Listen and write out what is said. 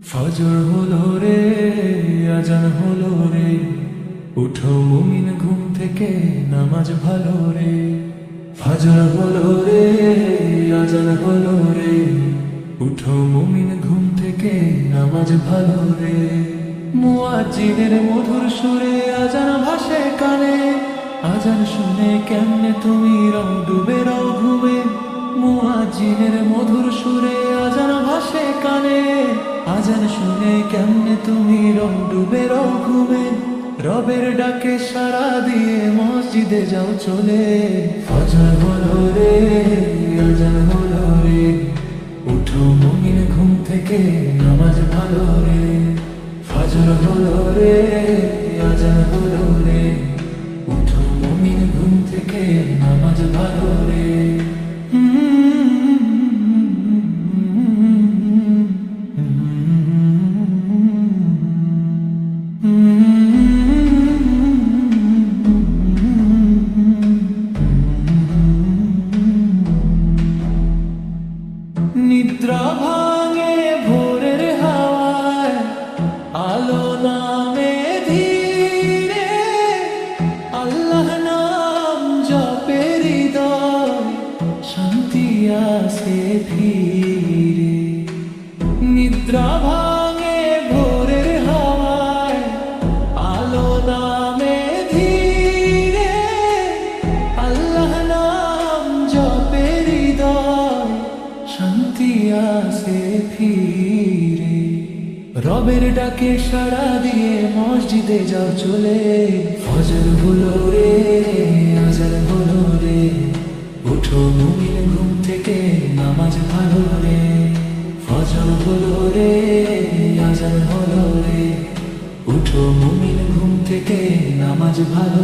ফজর হলো রে, আজান হলো রে, উঠো মুমিন ঘুম থেকে, নামাজ ভালো রে। ফজর হলো রে, আজান হলো রে, উঠো মুমিন ঘুম থেকে, নামাজ ভালো রে। মুয়াজ্জিনের মধুর সুরে আজান ভাসে কানে, আজান শুনে কেমনে তুমি রং ডুবে রও ঘুমে। মুয়াজ্জিনের মধুর সুরে আজান ভাসে কানে, আজান শুনে কেমনে তুমি রং ডুবে রও ঘুমে। রবের ডাকে সাড়া দিয়ে মসজিদে যাও চলে। ফজর হলো রে, আজান হলো রে, উঠো মুমিন ঘুম থেকে, নামাজ ভালো রে। ফজর হলো রে, আজান হলো রে, উঠো মুমিন ঘুম থেকে, নামাজ ভালো রে। নিদ্রা ভাঙে ভোরের হাওয়ায়, আলো নামে ধীরে, আল্লাহ নাম জপে হৃদয়, শান্তি আসে ফিরে। নিদ্রা ভাঙে ভোরের হাওয়ায়, আলো নামে ধীরে, আল্লাহ নাম জপে হৃদয়, শান্তি আসে ফিরে। রবের ডাকে সাড়া দিয়ে মসজিদে যাও চলে। ফজর হলো রে, আজান হলো রে, উঠো মুমিন ঘুম থেকে, নামাজ ভালো রে। ফজর হলো রে, আজান হলো রে, উঠো মুমিন ঘুম থেকে, নামাজ ভালো